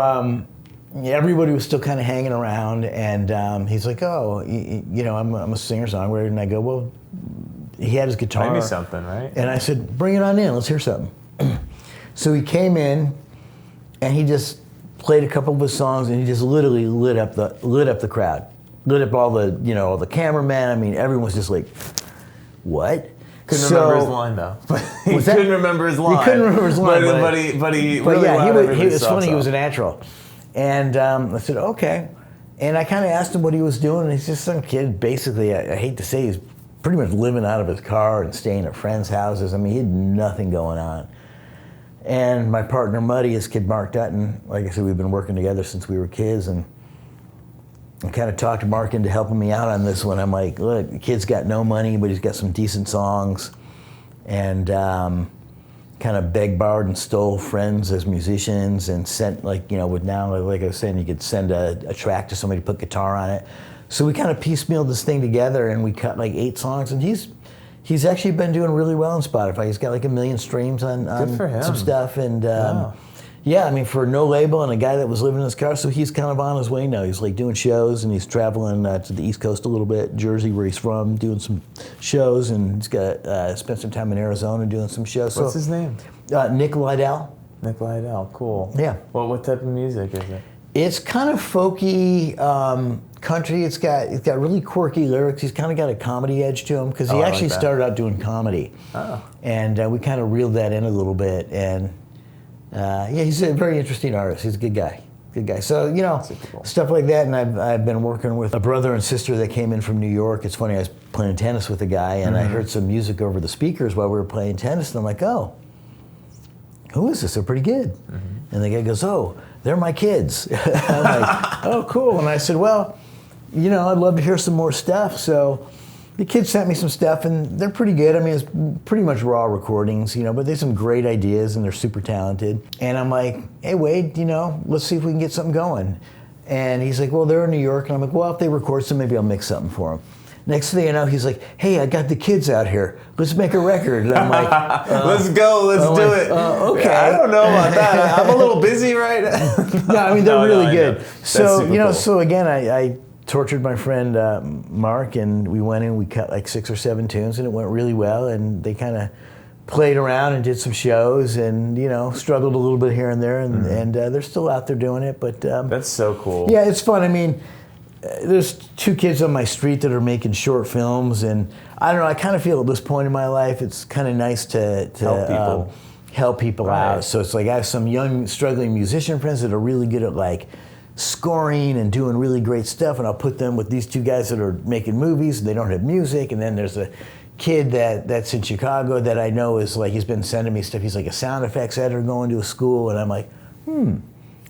everybody was still kind of hanging around, and he's like, "Oh, I'm a singer-songwriter," and I go, "Well." He had his guitar. Play me something, right? And I said, bring it on in, let's hear something. So he came in, and he just played a couple of his songs, and he just literally lit up the crowd, lit up all the cameramen. I mean, everyone was just like, what? Couldn't remember his line though. He couldn't remember his line. He couldn't remember his line, but he really it's funny. He was a natural, and I said, okay. And I kind of asked him what he was doing, and he's just some kid. Basically, I hate to say, he's pretty much living out of his car and staying at friends' houses. I mean, he had nothing going on. And my partner, Muddy, his kid Mark Dutton, like I said, we've been working together since we were kids, and I kind of talked Mark into helping me out on this one. I'm like, look, the kid's got no money, but he's got some decent songs, and kind of begged, borrowed, and stole friends as musicians, and sent, like I was saying, you could send a track to somebody to put guitar on it. So we kind of piecemealed this thing together, and we cut like 8 songs, and he's actually been doing really well on Spotify. He's got like 1 million streams on some stuff, and yeah, I mean, for no label and a guy that was living in his car, so he's kind of on his way now. He's like doing shows, and he's traveling to the East Coast a little bit, Jersey, where he's from, doing some shows, and he's got spent some time in Arizona doing some shows. What's his name? Nick Lydell. Nick Lydell, cool. Yeah. Well, what type of music is it? It's kind of folky country. It's got really quirky lyrics. He's kind of got a comedy edge to him because he actually started out doing comedy. Oh. And we kind of reeled that in a little bit. And he's a very interesting artist. He's a good guy. Good guy. So, cool. Stuff like that. And I've been working with a brother and sister that came in from New York. It's funny, I was playing tennis with a guy, and I heard some music over the speakers while we were playing tennis. And I'm like, oh, who is this? They're pretty good. And the guy goes, oh, they're my kids. I'm like, oh, cool. And I said, well, I'd love to hear some more stuff. So the kids sent me some stuff, and they're pretty good. I mean, it's pretty much raw recordings, but there's some great ideas, and they're super talented. And I'm like, hey, Wade, let's see if we can get something going. And he's like, well, they're in New York. And I'm like, well, if they record some, maybe I'll mix something for them. Next thing you know, he's like, hey, I got the kids out here. Let's make a record. And I'm like, let's go, let's do it. Okay. Yeah, I don't know about that. I'm a little busy right now. No, I mean, they're really good. So, cool. So again, I tortured my friend Mark, and we went in, we cut like 6 or 7 tunes, and it went really well. And they kind of played around and did some shows, and struggled a little bit here and there, and they're still out there doing it. But that's so cool. Yeah, it's fun. I mean, there's 2 kids on my street that are making short films, and I don't know, I kind of feel at this point in my life it's kind of nice to help people out. So it's like I have some young struggling musician friends that are really good at like scoring and doing really great stuff, and I'll put them with these 2 guys that are making movies and they don't have music. And then there's a kid that's in Chicago that I know is like, he's been sending me stuff. He's like a sound effects editor going to a school, and I'm like,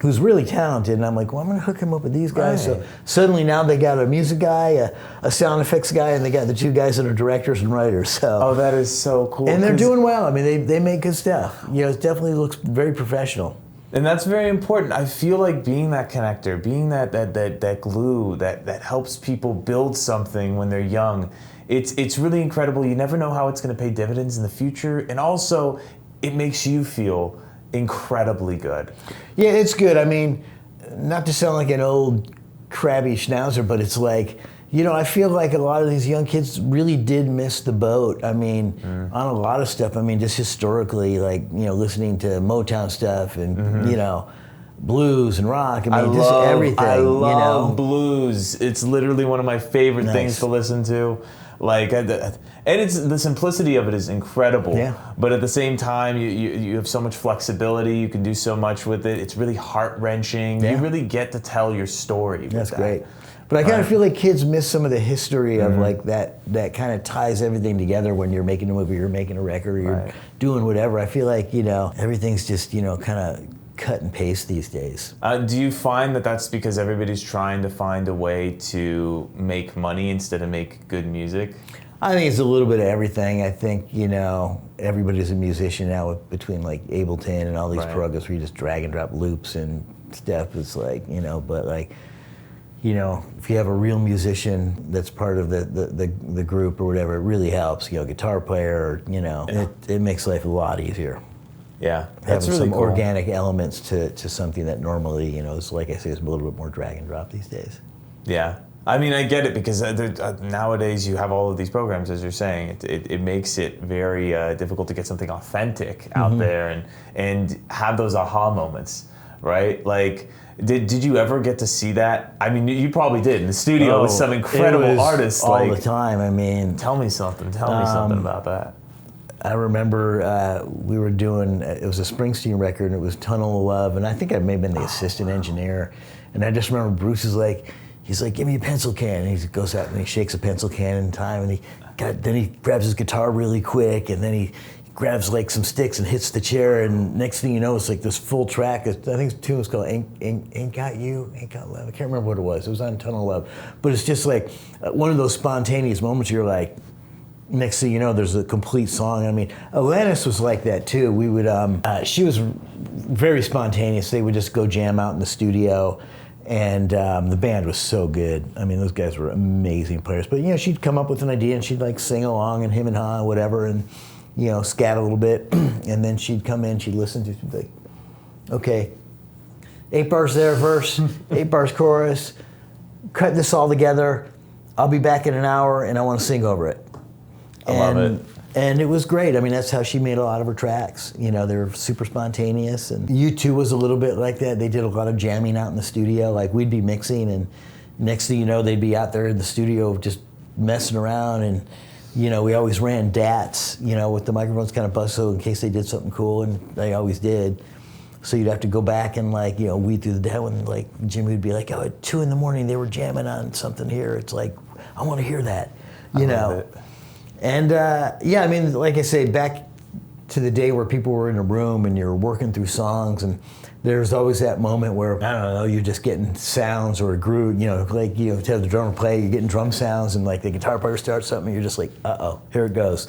who's really talented, and I'm like, well, I'm going to hook him up with these guys. Right. So suddenly now they got a music guy, a sound effects guy, and they got the 2 guys that are directors and writers. So that is so cool. And they're doing well. I mean, they make good stuff. It definitely looks very professional. And that's very important. I feel like being that connector, being that glue that helps people build something when they're young, it's really incredible. You never know how it's going to pay dividends in the future, and also it makes you feel incredibly good. Yeah, it's good. I mean, not to sound like an old crabby schnauzer, but it's like, I feel like a lot of these young kids really did miss the boat. I mean, on a lot of stuff. I mean, just historically, like, listening to Motown stuff and, blues and rock. I mean, just everything. I love you know? blues. It's literally one of my favorite things to listen to. Like, and it's the simplicity of it is incredible. Yeah. But at the same time, you have so much flexibility. You can do so much with it. It's really heart wrenching. Yeah. You really get to tell your story. That's great. But I kind of feel like kids miss some of the history of like that kind of ties everything together when you're making a movie, you're making a record, or you're doing whatever. I feel like, everything's just, kind of cut and paste these days. Do you find that that's because everybody's trying to find a way to make money instead of make good music? I think it's a little bit of everything. I think, everybody's a musician now between like Ableton and all these programs where you just drag and drop loops and stuff. It's like, but like, if you have a real musician that's part of the group or whatever, it really helps. Guitar player, it makes life a lot easier. Yeah, that's really some cool organic elements to something that normally, is like I say, is a little bit more drag and drop these days. Yeah, I mean, I get it because nowadays you have all of these programs, as you're saying. It makes it very difficult to get something authentic out there and have those aha moments, right? Like, did you ever get to see that? I mean, you probably did in the studio with some incredible artists. All the time. I mean, tell me something about that. I remember we were doing, it was a Springsteen record, and it was Tunnel of Love, and I think I may have been the assistant engineer. And I just remember Bruce is like, he's like, give me a pencil can. And he goes out and he shakes a pencil can in time, and then he grabs his guitar really quick, and then he grabs like some sticks and hits the chair, and next thing you know, it's like this full track. I think the tune was called Ain't Got You, Ain't Got Love. I can't remember what it was. It was on Tunnel of Love. But it's just like one of those spontaneous moments you're like, next thing you know, there's a complete song. I mean, Alanis was like that too. We would, she was very spontaneous. They would just go jam out in the studio, and the band was so good. I mean, those guys were amazing players. But she'd come up with an idea and she'd like sing along and him and ha, whatever, and scat a little bit, and then she'd come in, she'd listen to it, she'd be like, okay, 8 bars there, verse, 8 bars chorus, cut this all together. I'll be back in an hour, and I want to sing over it. I love it. And it was great. I mean, that's how she made a lot of her tracks. They were super spontaneous. And U2 was a little bit like that. They did a lot of jamming out in the studio. Like, we'd be mixing, and next thing you know, they'd be out there in the studio just messing around. And, we always ran DATs, with the microphones kind of buzzed so in case they did something cool, and they always did. So you'd have to go back and weed through the demo, and like Jimmy would be like, oh, at 2 a.m. they were jamming on something here. It's like, I want to hear that, I love it. And I mean, like I say, back to the day where people were in a room and you're working through songs, and there's always that moment where, I don't know, you're just getting sounds or a groove, like, to have the drummer play, you're getting drum sounds, and like the guitar player starts something, and you're just like, uh-oh, here it goes.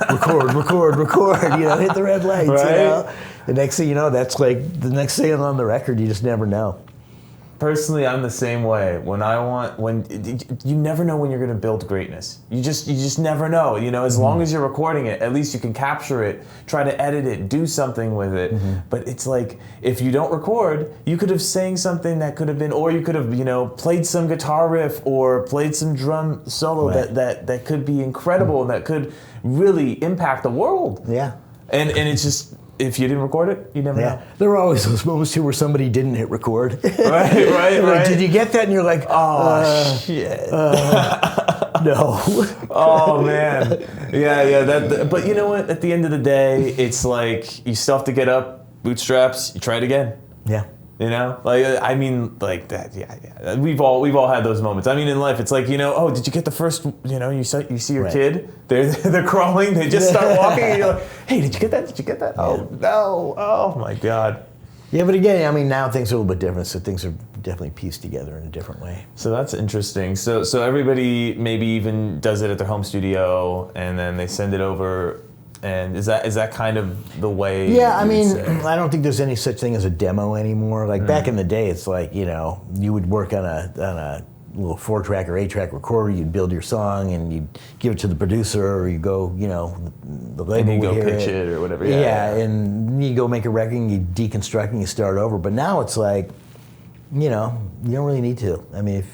record, hit the red lights, right? The next thing you know, that's like the next thing on the record, you just never know. Personally, I'm the same way. You never know when you're going to build greatness. You just never know. As long as you're recording it, at least you can capture it, try to edit it, do something with it. But it's like, if you don't record, you could have sang something that could have been, or you could have, played some guitar riff or played some drum solo that could be incredible and that could really impact the world. Yeah. And it's just, if you didn't record it, you never know. There were always those moments too where somebody didn't hit record. Right. Like, did you get that? And you're like, shit. No. Oh man. Yeah. But you know what? At the end of the day, it's like you still have to get up, bootstraps. You try it again. Yeah. I mean, like that. Yeah. We've all had those moments. I mean, in life, it's like, oh, did you get the first? You see your kid. They're crawling. They just start walking, and you're like, hey, did you get that? Did you get that? Yeah. Oh no. Oh my God. Yeah, but again, I mean, now things are a little bit different, so things are definitely pieced together in a different way. So that's interesting. So everybody maybe even does it at their home studio, and then they send it over. And is that kind of the way? Yeah, I mean, I don't think there's any such thing as a demo anymore. Like back in the day, it's like, you would work on a little 4-track or 8-track recorder. You'd build your song and you'd give it to the producer, or you go, the label would hear pitch it or whatever. Yeah, and you go make a record and you deconstruct and you start over. But now it's like, you don't really need to. I mean,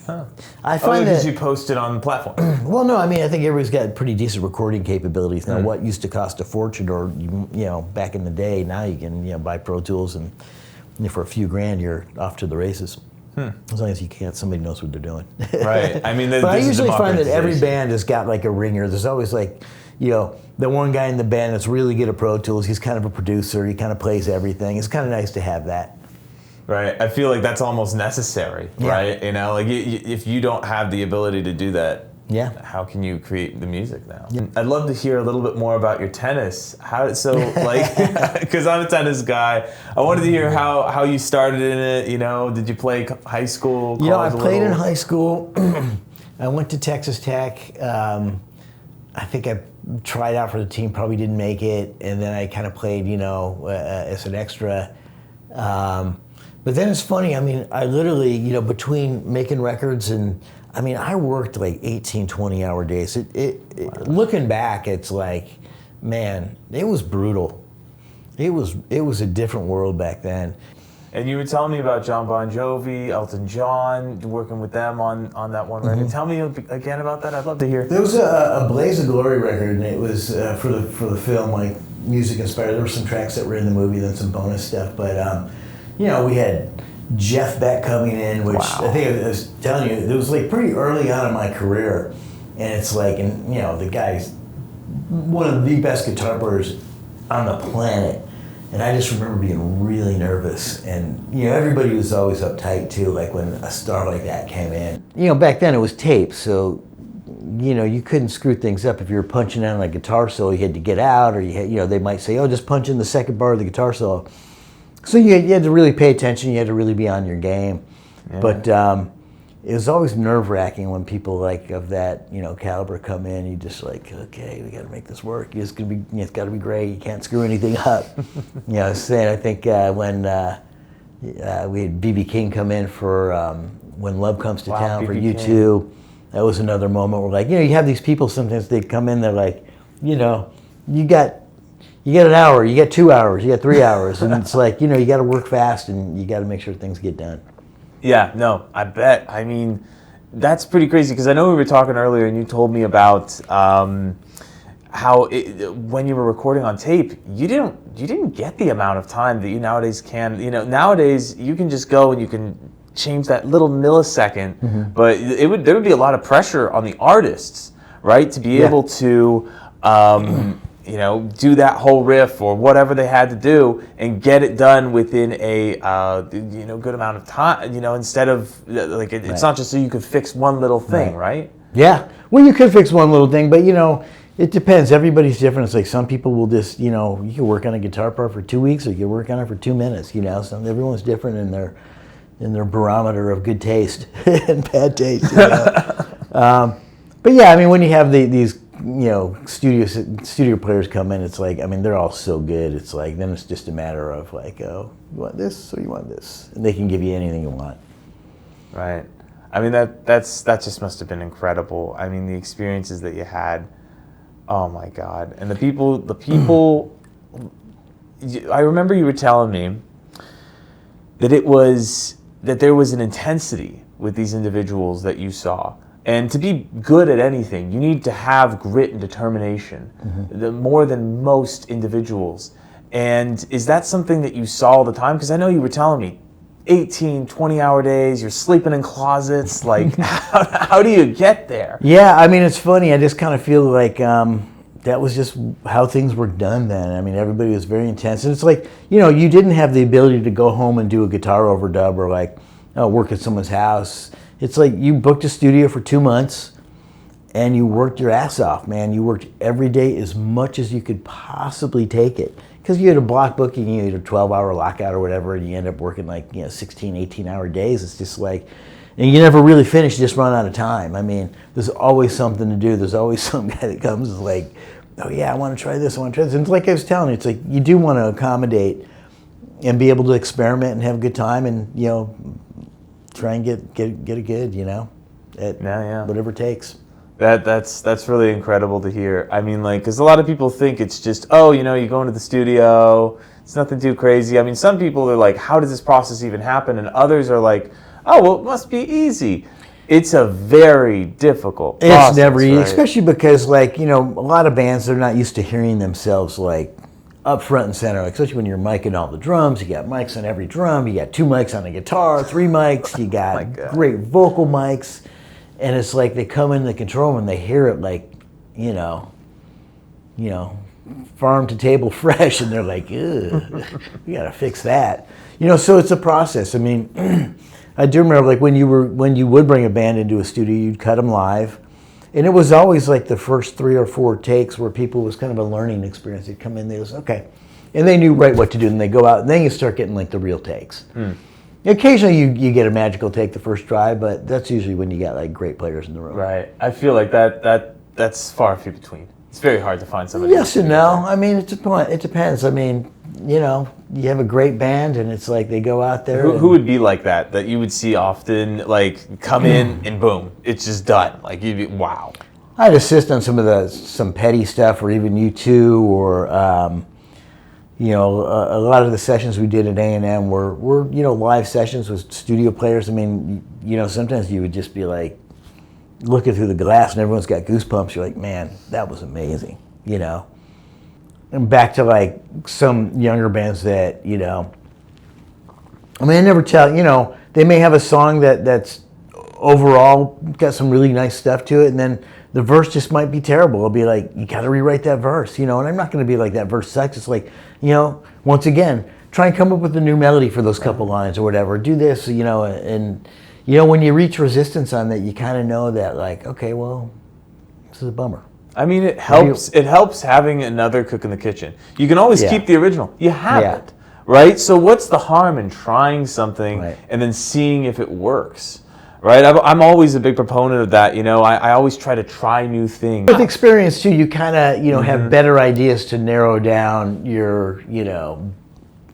I find that... because you post it on the platform. Well, no, I mean, I think everybody's got pretty decent recording capabilities now. What used to cost a fortune, or, back in the day, now you can, buy Pro Tools and for a few grand, you're off to the races. As long as you can't, somebody knows what they're doing. Right. I mean, but I usually find that every democratization. band has got like a ringer. There's always like, the one guy in the band that's really good at Pro Tools. He's kind of a producer. He kind of plays everything. It's kind of nice to have that. Right. I feel like that's almost necessary, right? Like if you don't have the ability to do that, how can you create the music now? I'd love to hear a little bit more about your tennis. Because I'm a tennis guy. I wanted to hear how you started in it. Did you play high school? I played in high school. I went to Texas Tech. I think I tried out for the team, probably didn't make it, and then I kind of played, as an extra. But then it's funny, I literally, between making records and, I worked like 18, 20-hour days. Looking back, it's like, man, it was brutal. It was a different world back then. And you were telling me about John Bon Jovi, Elton John, working with them on that one record. Tell me again about that. I'd love to hear. There was a Blaze of Glory record, and it was for the film, like music inspired. There were some tracks that were in the movie, then some bonus stuff. But we had Jeff Beck coming in, which I think I was telling you, it was like pretty early on in my career, and it's like, the guy's one of the best guitar players on the planet. And I just remember being really nervous, and everybody was always uptight too. Like when a star like that came in. Back then it was tape, so you couldn't screw things up. If you were punching in on a guitar solo, you had to get out, or they might say, "Oh, just punch in the second bar of the guitar solo." So you had to really pay attention. You had to really be on your game. Yeah. But it was always nerve-wracking when people like of that caliber come in. You just like, okay, we got to make this work. It's got to be great. You can't screw anything up. I was saying, I think when we had B.B. King come in for When Love Comes to Town for U2, that was another moment where like, you have these people sometimes they come in, they're like, you got an hour, you got 2 hours, you got 3 hours, and it's like, you got to work fast and you got to make sure things get done. Yeah, no, I bet. That's pretty crazy because I know we were talking earlier and you told me about how when you were recording on tape, you didn't get the amount of time that you nowadays can. Nowadays you can just go and you can change that little millisecond, but there would be a lot of pressure on the artists, right, to be able to do that whole riff or whatever they had to do and get it done within a good amount of time. Instead of like it's not just so you could fix one little thing, right? Yeah. Well, you could fix one little thing, but it depends. Everybody's different. It's like some people will just you can work on a guitar part for 2 weeks, or you can work on it for 2 minutes. So everyone's different in their barometer of good taste and bad taste. But yeah, when you have these studio players come in, it's like, they're all so good. It's like, then it's just a matter of like, oh, you want this or you want this? And they can give you anything you want. Right. That just must have been incredible. The experiences that you had, oh my God. And the people, I remember you were telling me that there was an intensity with these individuals that you saw. And to be good at anything, you need to have grit and determination, more than most individuals. And is that something that you saw all the time? Because I know you were telling me 18, 20-hour days, you're sleeping in closets. Like, how do you get there? Yeah, it's funny. I just kind of feel like that was just how things were done then. Everybody was very intense. And it's like, you didn't have the ability to go home and do a guitar overdub or like work at someone's house. It's like you booked a studio for 2 months and you worked your ass off, man. You worked every day as much as you could possibly take it. Because you had a block booking, you had a 12-hour lockout or whatever, and you end up working like 16, 18-hour days. It's just like, and you never really finish, you just run out of time. There's always something to do. There's always some guy that comes and is like, oh yeah, I want to try this, I want to try this. And it's like I was telling you, it's like you do want to accommodate and be able to experiment and have a good time and, try and get it good, at whatever it takes. That's really incredible to hear. Because a lot of people think it's just, you go into the studio, it's nothing too crazy. Some people are like, how does this process even happen? And others are like, oh, well, it must be easy. It's a very difficult process. It's never easy, right? especially because, like, a lot of bands, they're not used to hearing themselves, like, up front and center, like, especially when you're micing all the drums. You got mics on every drum. You got 2 mics on the guitar, 3 mics. You got great vocal mics. And it's like they come in the control room and they hear it like, you know, farm to table fresh, and they're like, ugh, you gotta fix that. You know, so it's a process. I mean, I do remember like when you would bring a band into a studio, you'd cut them live. And it was always like the first 3 or 4 takes where people, was kind of a learning experience. They'd come in, they was okay. And they knew right what to do, and they go out, and then you start getting like the real takes. Occasionally you get a magical take the first try, but that's usually when you got like great players in the room. Right. I feel like that's far and few between. It's very hard to find somebody. Yes and no. I mean, it depends. I mean, you know, you have a great band, and it's like they go out there. Who would be like that you would see often, like come in and boom, it's just done. Like you'd be, wow. I'd assist on some petty stuff, or even U2, or you know, a lot of the sessions we did at A&M were you know, live sessions with studio players. I mean, you know, sometimes you would just be like looking through the glass and everyone's got goosebumps. You're like, man, that was amazing, you know. And back to like some younger bands that, you know, I mean, I never tell, you know, they may have a song that's overall got some really nice stuff to it, and then the verse just might be terrible. It'll be like, you got to rewrite that verse, you know. And I'm not going to be like, that verse sucks. It's like, you know, once again, try and come up with a new melody for those couple lines or whatever. Do this, you know, and you know, when you reach resistance on that, you kind of know that, like, okay, well, this is a bummer. I mean, it helps. It helps having another cook in the kitchen. You can always keep the original. You have it, right? So what's the harm in trying something and then seeing if it works, right? I'm always a big proponent of that. You know, I always try new things. With experience too, you kind of, you know, have better ideas to narrow down your, you know,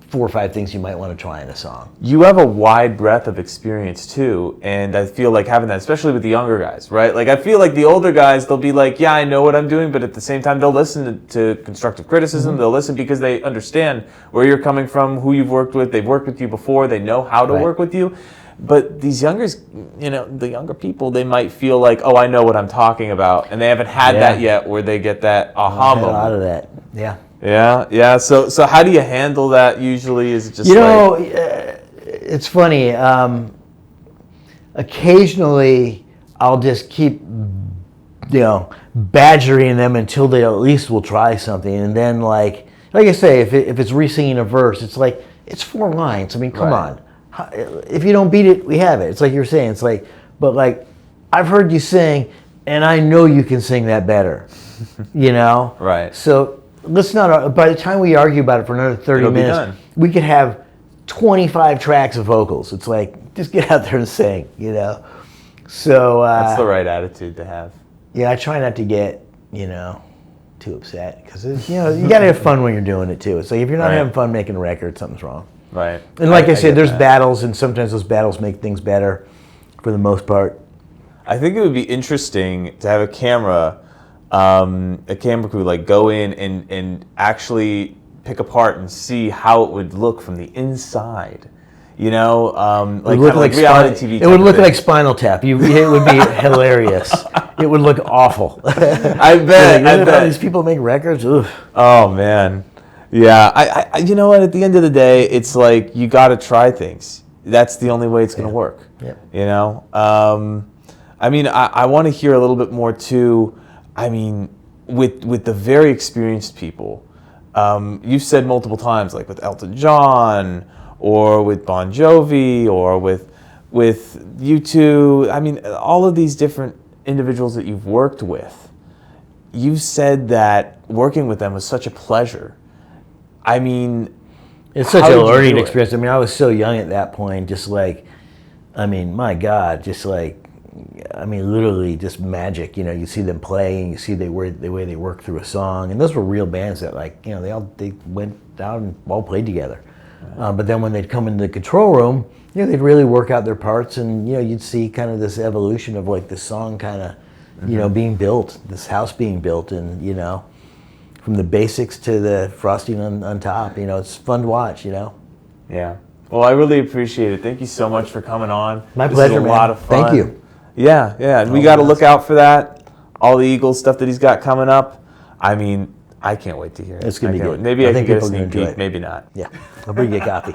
4 or 5 things you might want to try in a song. You have a wide breadth of experience too, and I feel like having that, especially with the younger guys, right? Like I feel like the older guys, they'll be like, yeah, I know what I'm doing, but at the same time, they'll listen to constructive criticism. They'll listen because they understand where you're coming from, who you've worked with. They've worked with you before. They know how to work with you. But these youngers, you know, the younger people, they might feel like, oh, I know what I'm talking about, and they haven't had that yet, where they get that aha moment. A lot of that, yeah. Yeah. So how do you handle that usually? Is it just, you know, it's funny. Occasionally, I'll just keep, you know, badgering them until they at least will try something, and then like I say, if it's re-singing a verse, it's like, it's 4 lines. I mean, come on. If you don't beat it, we have it. It's like you're saying. It's like, but like, I've heard you sing, and I know you can sing that better. You know. Right. So let's not. By the time we argue about it for another 30 minutes, we could have 25 tracks of vocals. It's like, just get out there and sing. You know. So that's the right attitude to have. Yeah, I try not to get, you know, too upset, because, you know, you got to have fun when you're doing it too. It's like, if you're not having fun making a record, something's wrong. Right. And like I said, there's battles, and sometimes those battles make things better for the most part. I think it would be interesting to have a camera crew like go in and actually pick apart and see how it would look from the inside. You know, like reality TV. It would look like Spinal Tap. It would be hilarious. It would look awful. I bet. I bet. These people make records. Ugh. Oh man. Yeah, I you know what? At the end of the day, it's like you got to try things. That's the only way it's going to work. Yep. You know, I mean, I want to hear a little bit more too. I mean, with the very experienced people, you've said multiple times, like with Elton John or with Bon Jovi or with U2. I mean, all of these different individuals that you've worked with. You've said that working with them was such a pleasure. I mean, it's such a learning experience. I mean, I was so young at that point, just like, I mean, my God, just like, I mean, literally just magic. You know, you see them play, and you see the way they work through a song, and those were real bands that, like, you know, they went out and all played together. But then when they'd come into the control room, you know, they'd really work out their parts, and, you know, you'd see kind of this evolution of like the song kind of, you know, being built, this house being built, and, you know, from the basics to the frosting on top. You know, it's fun to watch, you know. Yeah. Well, I really appreciate it. Thank you so much for coming on. My pleasure, man. A lot of fun. Thank you. Yeah. And we got to look out for that. All the Eagles stuff that he's got coming up. I mean, I can't wait to hear it. It's gonna be can't good. wait. Maybe I can think get a people are gonna sneak enjoy peek. it. Maybe not. Yeah, I'll bring you a copy.